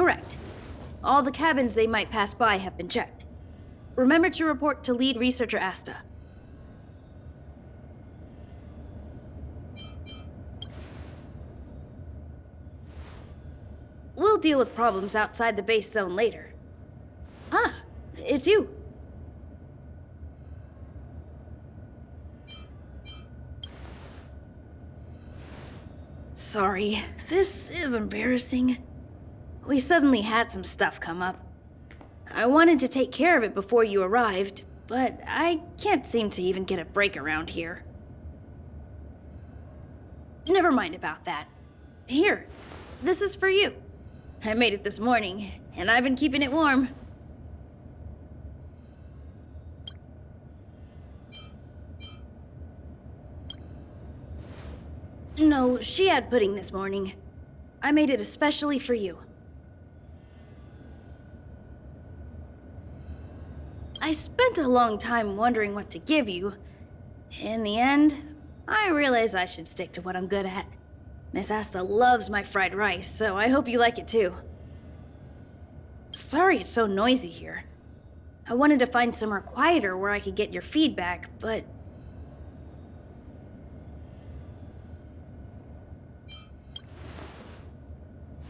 Correct. All the cabins they might pass by have been checked. Remember to report to lead researcher Asta. We'll deal with problems outside the base zone later. Ah, it's you. Sorry, this is embarrassing. We suddenly had some stuff come up. I wanted to take care of it before you arrived, but I can't seem to even get a break around here. Never mind about that. Here, this is for you. I made it this morning, and I've been keeping it warm. No, she had pudding this morning. I made it especially for you. I spent a long time wondering what to give you. In the end, I realized I should stick to what I'm good at. Miss Asta loves my fried rice, so I hope you like it too. Sorry it's so noisy here. I wanted to find somewhere quieter where I could get your feedback, but...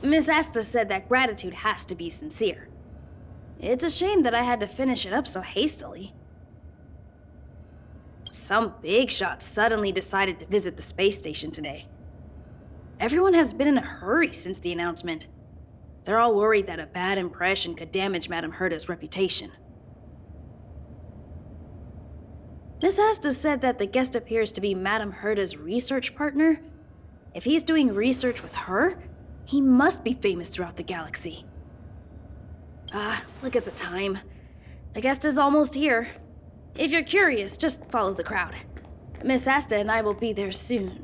Miss Asta said that gratitude has to be sincere. It's a shame that I had to finish it up so hastily. Some big shot suddenly decided to visit the space station today. Everyone has been in a hurry since the announcement. They're all worried that a bad impression could damage Madame Herta's reputation. Miss Asta said that the guest appears to be Madame Herta's research partner. If he's doing research with her, he must be famous throughout the galaxy. Look at the time. The guest is almost here. If you're curious, just follow the crowd. Miss Asta and I will be there soon.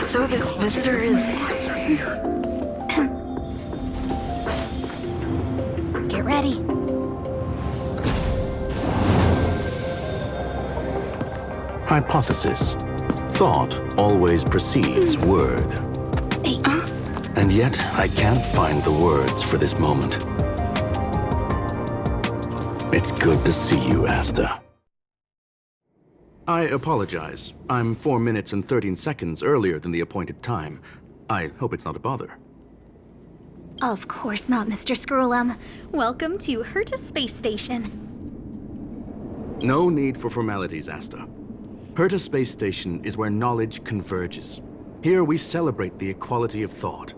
So this visitor is... Get ready. Hypothesis. Thought always precedes word. And yet, I can't find the words for this moment. It's good to see you, Asta. I apologize. I'm 4 minutes and 13 seconds earlier than the appointed time. I hope it's not a bother. Of course not, Mr. Scrollum. Welcome to Herta Space Station. No need for formalities, Asta. Herta Space Station is where knowledge converges. Here we celebrate the equality of thought.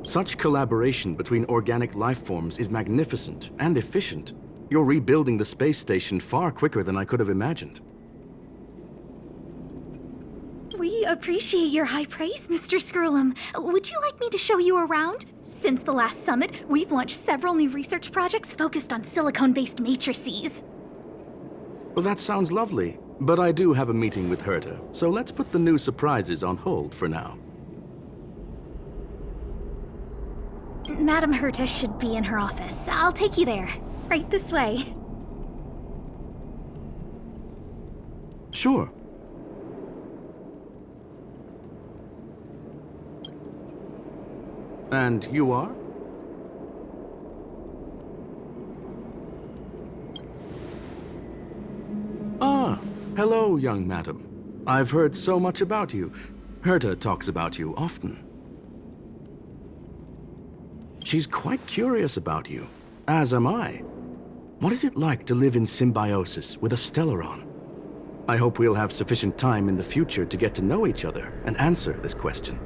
Such collaboration between organic life forms is magnificent and efficient. You're rebuilding the space station far quicker than I could have imagined. We appreciate your high praise, Mr. Scrollum. Would you like me to show you around? Since the last summit, we've launched several new research projects focused on silicone-based matrices. Well, that sounds lovely, but I do have a meeting with Herta, so let's put the new surprises on hold for now. Madame Herta should be in her office. I'll take you there. Right this way. Sure. And you are? Ah, hello, young madam. I've heard so much about you. Herta talks about you often. She's quite curious about you, as am I. What is it like to live in symbiosis with a Stellaron? I hope we'll have sufficient time in the future to get to know each other and answer this question.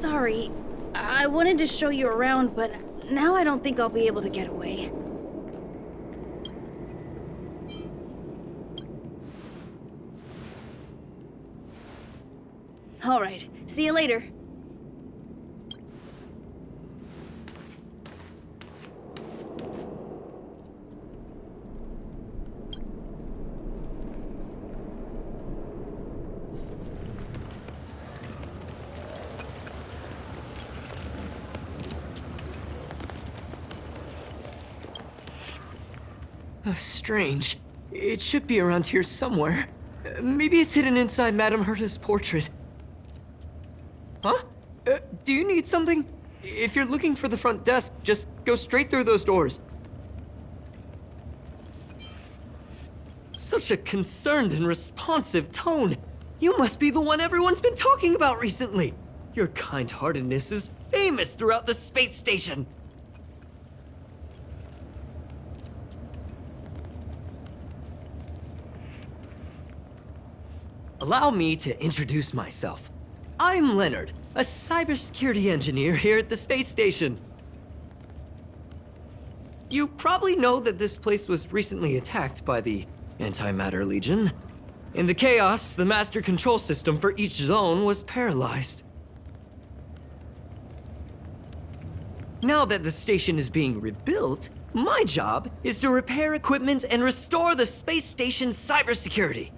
Sorry. I wanted to show you around, but now I don't think I'll be able to get away. Alright, see you later. Strange. It should be around here somewhere. Maybe it's hidden inside Madame Herta's portrait. Huh? Do you need something? If you're looking for the front desk, just go straight through those doors. Such a concerned and responsive tone. You must be the one everyone's been talking about recently. Your kind-heartedness is famous throughout the space station. Allow me to introduce myself. I'm Leonard, a cybersecurity engineer here at the space station. You probably know that this place was recently attacked by the Antimatter Legion. In the chaos, the master control system for each zone was paralyzed. Now that the station is being rebuilt, my job is to repair equipment and restore the space station's cybersecurity.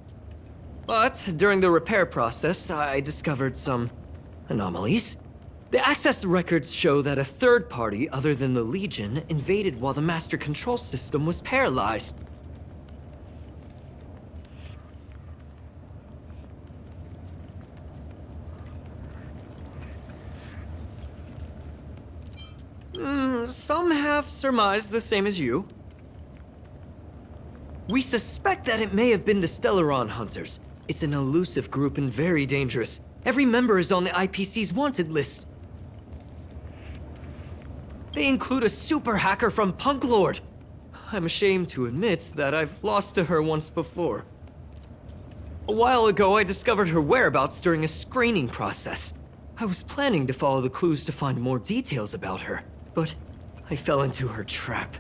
But during the repair process, I discovered some anomalies. The access records show that a third party other than the Legion invaded while the master control system was paralyzed. Some have surmised the same as you. We suspect that it may have been the Stellaron Hunters. It's an elusive group and very dangerous. Every member is on the IPC's wanted list. They include a super hacker from Punklorde. I'm ashamed to admit that I've lost to her once before. A while ago, I discovered her whereabouts during a screening process. I was planning to follow the clues to find more details about her, but I fell into her trap.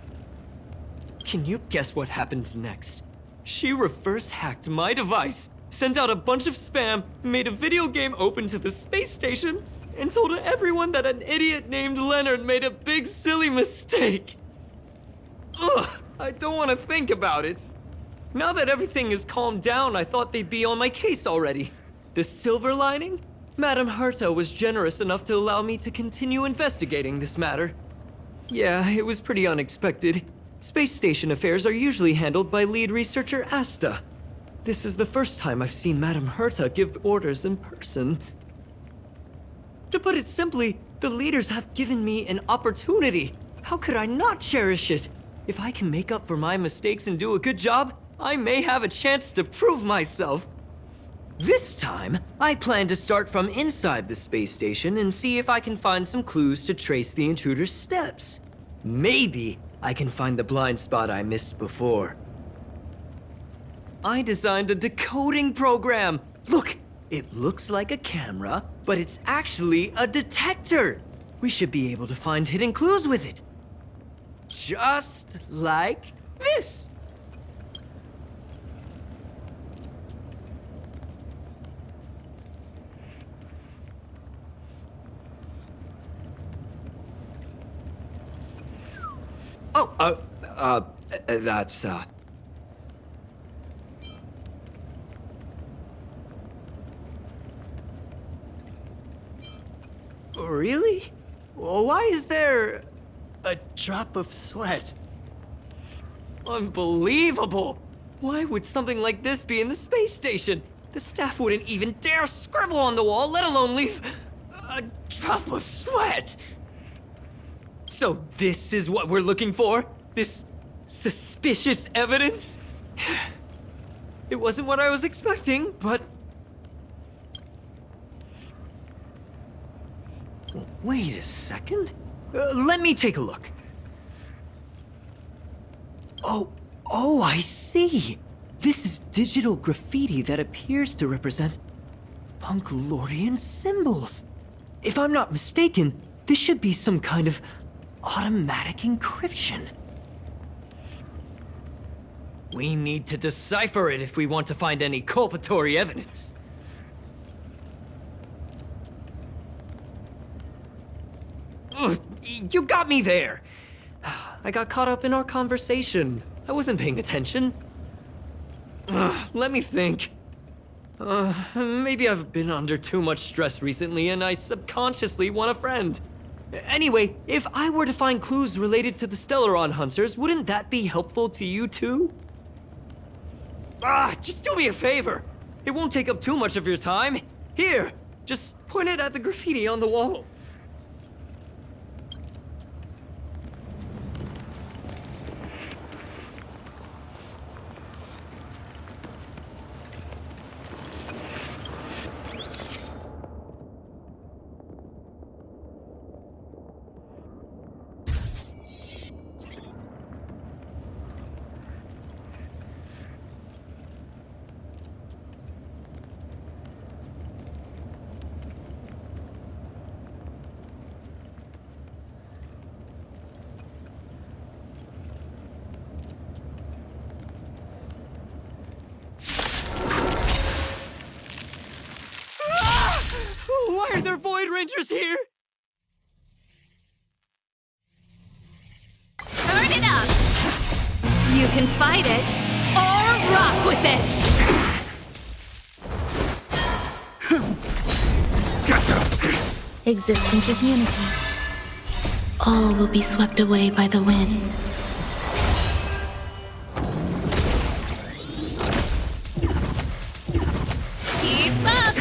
Can you guess what happened next? She reverse hacked my device, sent out a bunch of spam, made a video game open to the space station, and told everyone that an idiot named Leonard made a big silly mistake. Ugh, I don't want to think about it. Now that everything is calmed down, I thought they'd be on my case already. The silver lining? Madame Herta was generous enough to allow me to continue investigating this matter. Yeah, it was pretty unexpected. Space station affairs are usually handled by lead researcher Asta. This is the first time I've seen Madame Herta give orders in person. To put it simply, the leaders have given me an opportunity. How could I not cherish it? If I can make up for my mistakes and do a good job, I may have a chance to prove myself. This time, I plan to start from inside the space station and see if I can find some clues to trace the intruder's steps. Maybe I can find the blind spot I missed before. I designed a decoding program. Look, it looks like a camera, but it's actually a detector. We should be able to find hidden clues with it. Just like this. That's, Really? Well, why is there a drop of sweat? Unbelievable! Why would something like this be in the space station? The staff wouldn't even dare scribble on the wall, let alone leave a drop of sweat! So this is what we're looking for? This suspicious evidence? It wasn't what I was expecting, but... Wait a second. Let me take a look. Oh, I see. This is digital graffiti that appears to represent Punklordian symbols. If I'm not mistaken, this should be some kind of automatic encryption. We need to decipher it if we want to find any culpatory evidence. Ugh, you got me there! I got caught up in our conversation. I wasn't paying attention. Let me think. Maybe I've been under too much stress recently and I subconsciously want a friend. Anyway, if I were to find clues related to the Stellaron Hunters, wouldn't that be helpful to you too? Just do me a favor. It won't take up too much of your time. Here, just point it at the graffiti on the wall. Why are there Void Rangers here? Turn it up! You can fight it, or rock with it! Existence is unity. All will be swept away by the wind. Keep up!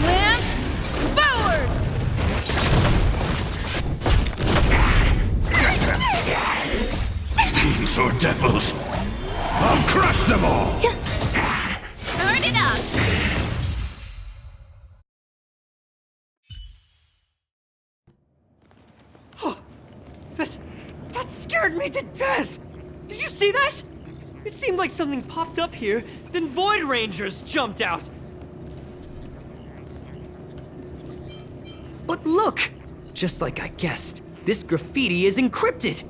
Lance, forward! Fiends or devils, I'll crush them all! Turn it up! That scared me to death! Did you see that? It seemed like something popped up here, then Void Rangers jumped out. But look! Just like I guessed, this graffiti is encrypted.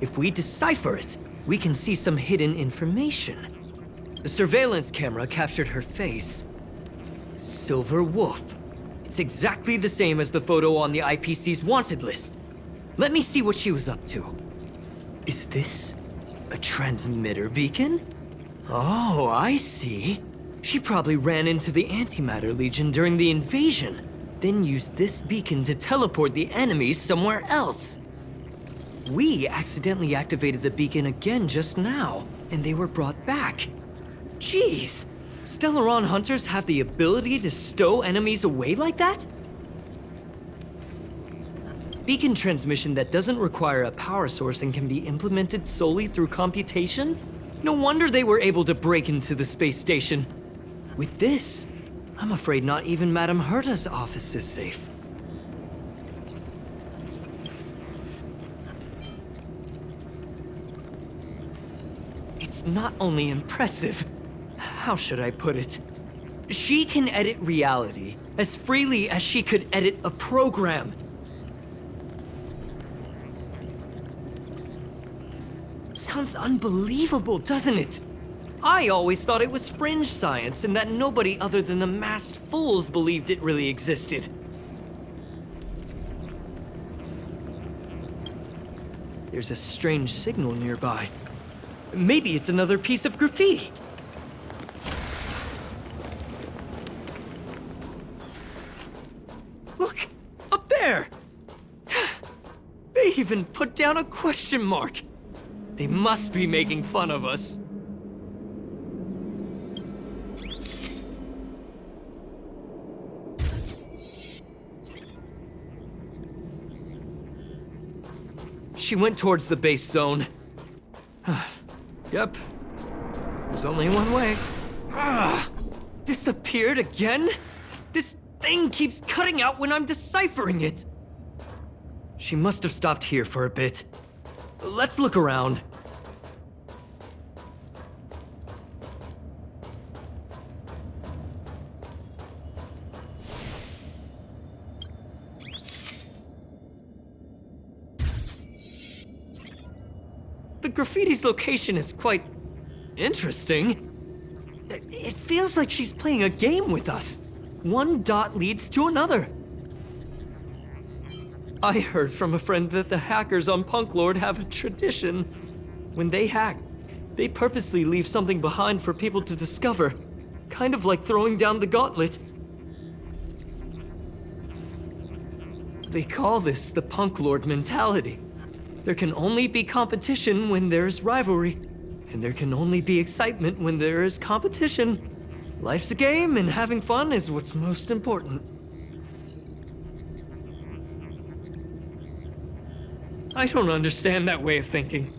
If we decipher it, we can see some hidden information. The surveillance camera captured her face. Silver Wolf. It's exactly the same as the photo on the IPC's wanted list. Let me see what she was up to. Is this a transmitter beacon? Oh, I see. She probably ran into the Antimatter Legion during the invasion, then used this beacon to teleport the enemies somewhere else. We accidentally activated the beacon again just now, and they were brought back. Jeez, Stellaron Hunters have the ability to stow enemies away like that? Beacon transmission that doesn't require a power source and can be implemented solely through computation? No wonder they were able to break into the space station. With this, I'm afraid not even Madame Herta's office is safe. It's not only impressive, how should I put it? She can edit reality as freely as she could edit a program. Sounds unbelievable, doesn't it? I always thought it was fringe science and that nobody other than the masked fools believed it really existed. There's a strange signal nearby. Maybe it's another piece of graffiti. Look, up there! They even put down a question mark. They must be making fun of us. She went towards the base zone. Yep. There's only one way. Disappeared again? This thing keeps cutting out when I'm deciphering it. She must have stopped here for a bit. Let's look around. The graffiti's location is quite interesting. It feels like she's playing a game with us. One dot leads to another. I heard from a friend that the hackers on Punklorde have a tradition. When they hack, they purposely leave something behind for people to discover. Kind of like throwing down the gauntlet. They call this the Punklorde mentality. There can only be competition when there's rivalry. And there can only be excitement when there is competition. Life's a game, and having fun is what's most important. I don't understand that way of thinking,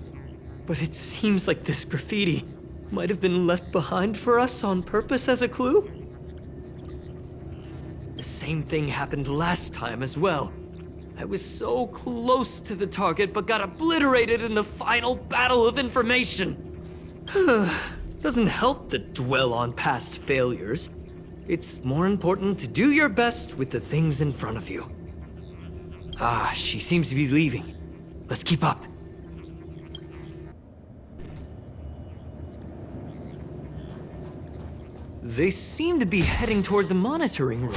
but it seems like this graffiti might have been left behind for us on purpose as a clue. The same thing happened last time as well. I was so close to the target, but got obliterated in the final battle of information. Doesn't help to dwell on past failures. It's more important to do your best with the things in front of you. Ah, she seems to be leaving. Let's keep up. They seem to be heading toward the monitoring room.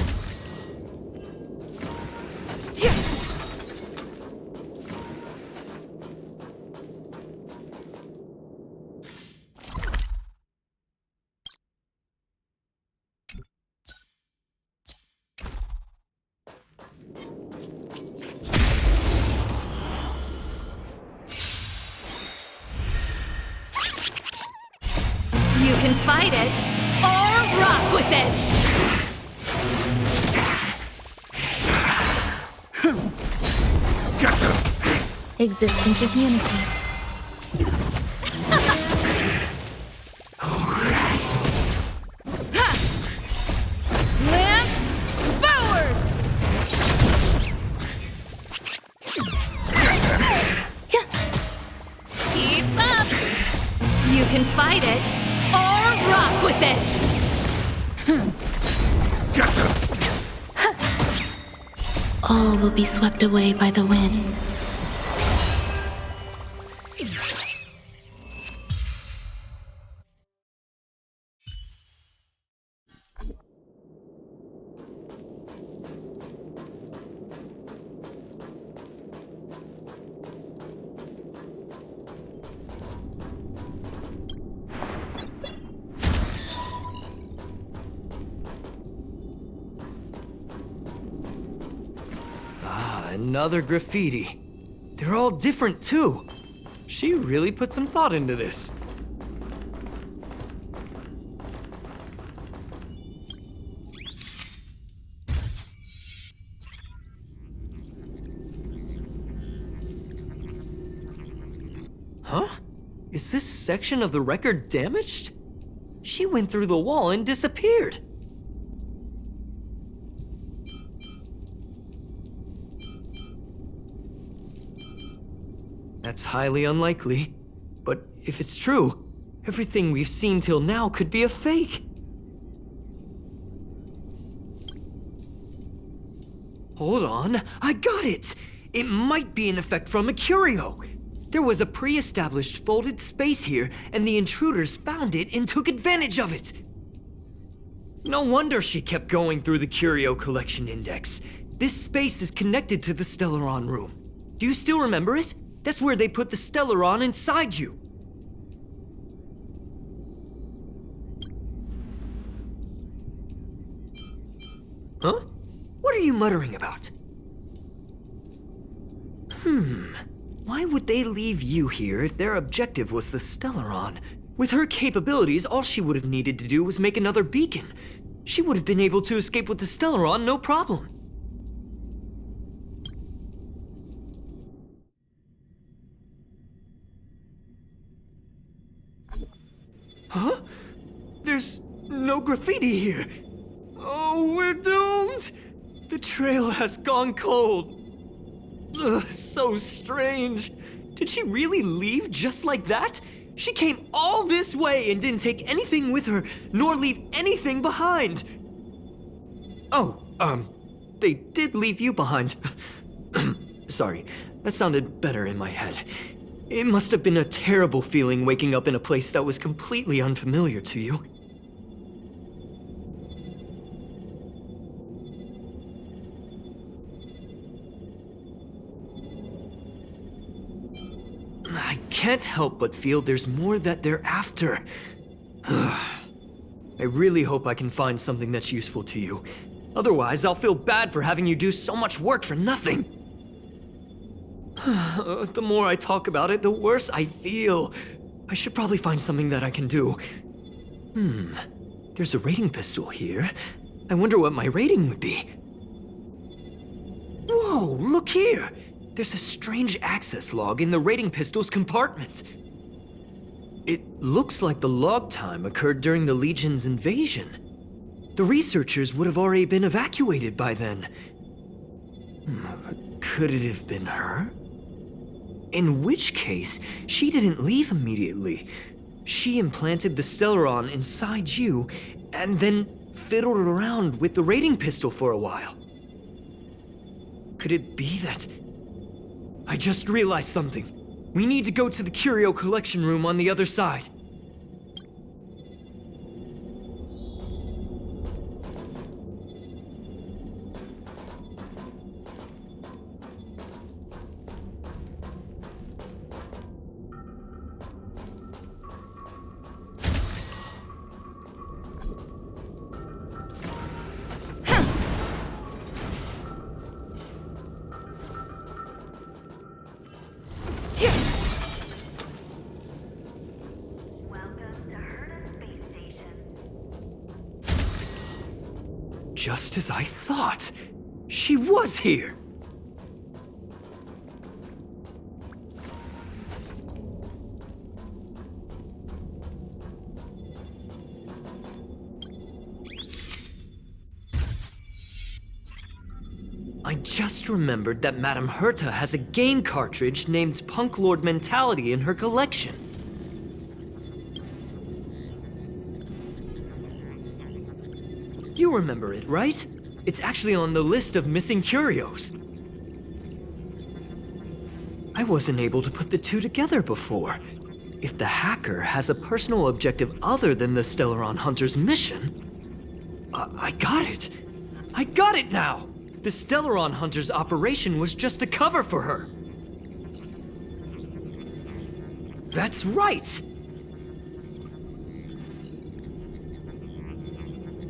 You can fight it, or rock with it! Get them! Existence is unity. Lance, forward! Keep up! You can fight it, or rock with it! Get them! All will be swept away by the wind. Another graffiti. They're all different too. She really put some thought into this. Huh? Is this section of the record damaged? She went through the wall and disappeared. That's highly unlikely. But if it's true, everything we've seen till now could be a fake. Hold on, I got it! It might be an effect from a curio. There was a pre-established folded space here, and the intruders found it and took advantage of it. No wonder she kept going through the curio collection index. This space is connected to the Stellaron room. Do you still remember it? That's where they put the Stellaron inside you. Huh? What are you muttering about? Why would they leave you here if their objective was the Stellaron? With her capabilities, all she would have needed to do was make another beacon. She would have been able to escape with the Stellaron, no problem. Huh? There's no graffiti here. Oh, we're doomed! The trail has gone cold. Ugh, so strange. Did she really leave just like that? She came all this way and didn't take anything with her, nor leave anything behind. Oh, they did leave you behind. Sorry, that sounded better in my head. It must have been a terrible feeling waking up in a place that was completely unfamiliar to you. I can't help but feel there's more that they're after. I really hope I can find something that's useful to you. Otherwise, I'll feel bad for having you do so much work for nothing. The more I talk about it, the worse I feel. I should probably find something that I can do. There's a rating pistol here. I wonder what my rating would be. Whoa, look here! There's a strange access log in the rating pistol's compartment. It looks like the log time occurred during the Legion's invasion. The researchers would have already been evacuated by then. Could it have been her? In which case, she didn't leave immediately. She implanted the Stellaron inside you, and then fiddled around with the rating pistol for a while. Could it be that... I just realized something. We need to go to the curio collection room on the other side. Just as I thought. She was here! I just remembered that Madame Herta has a game cartridge named Punklorde Mentality in her collection. You remember it, right? It's actually on the list of missing curios. I wasn't able to put the two together before. If the hacker has a personal objective other than the Stellaron Hunter's mission... I got it! I got it now! The Stellaron Hunter's operation was just a cover for her. That's right!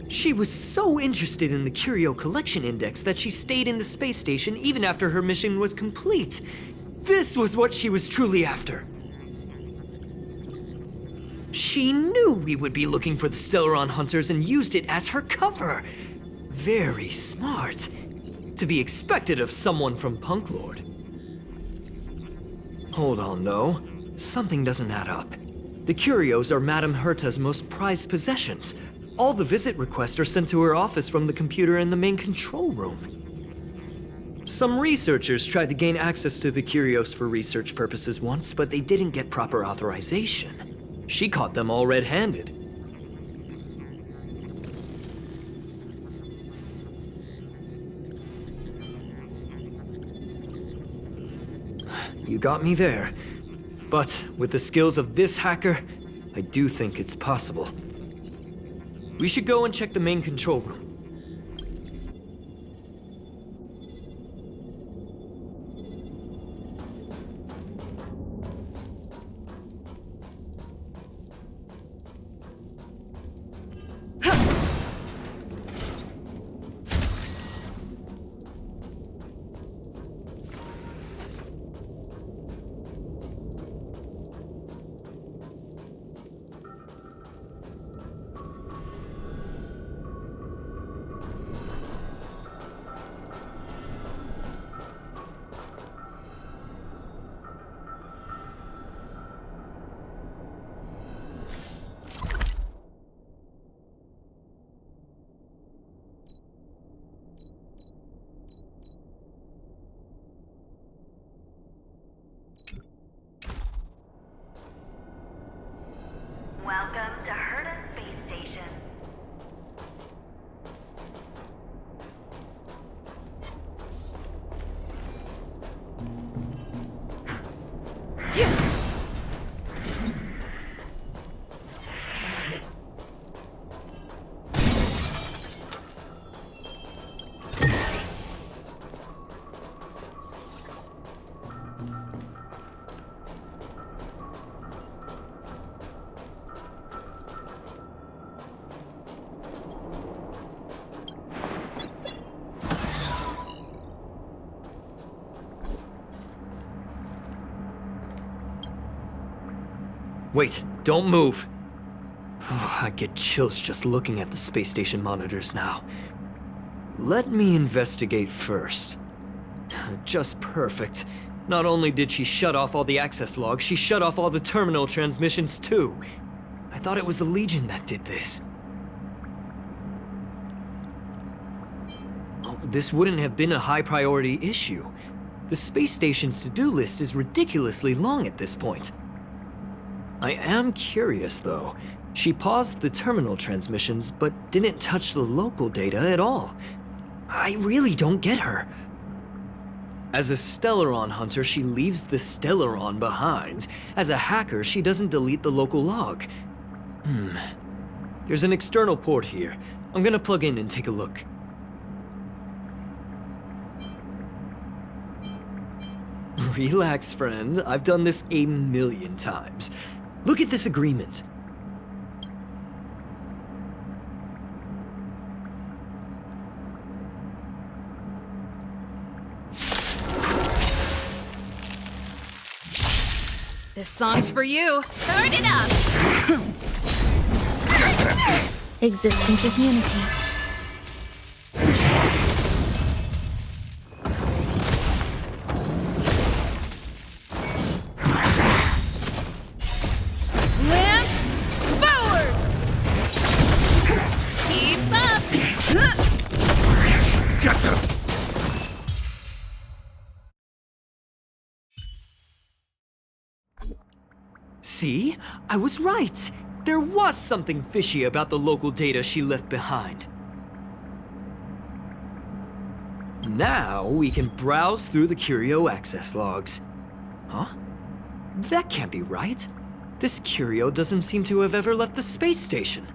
She was so interested in the Curio Collection Index that she stayed in the space station even after her mission was complete. This was what she was truly after. She knew we would be looking for the Stellaron Hunters and used it as her cover. Very smart. To be expected of someone from Punklorde. Hold on, though. Something doesn't add up. The curios are Madame Herta's most prized possessions. All the visit requests are sent to her office from the computer in the main control room. Some researchers tried to gain access to the curios for research purposes once, but they didn't get proper authorization. She caught them all red-handed. You got me there. But with the skills of this hacker, I do think it's possible. We should go and check the main control room. Wait, don't move. I get chills just looking at the space station monitors now. Let me investigate first. Just perfect. Not only did she shut off all the access logs, she shut off all the terminal transmissions too. I thought it was the Legion that did this. Oh, this wouldn't have been a high priority issue. The space station's to-do list is ridiculously long at this point. I am curious though. She paused the terminal transmissions, but didn't touch the local data at all. I really don't get her. As a Stellaron hunter, she leaves the Stellaron behind. As a hacker, she doesn't delete the local log. There's an external port here. I'm gonna plug in and take a look. Relax, friend. I've done this a million times. Look at this agreement. This song's for you. Turn it up! Existence is unity. Lance, forward! Keep up! Get them! See? I was right. There was something fishy about the local data she left behind. Now we can browse through the Curio access logs. Huh? That can't be right. This Curio doesn't seem to have ever left the space station.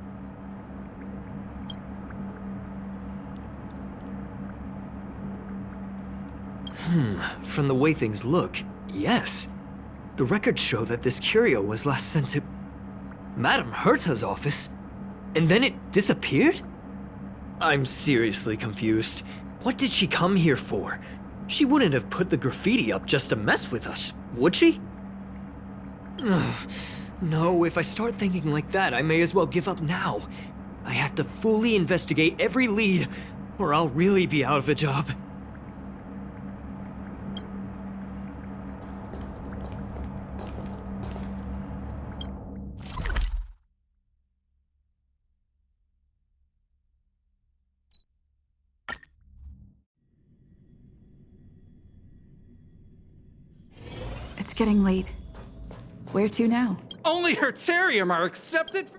From the way things look, yes. The records show that this Curio was last sent to Madame Herta's office, and then it disappeared? I'm seriously confused. What did she come here for? She wouldn't have put the graffiti up just to mess with us, would she? No, if I start thinking like that, I may as well give up now. I have to fully investigate every lead, or I'll really be out of a job. It's getting late. Where to now? Only Hertarium are accepted?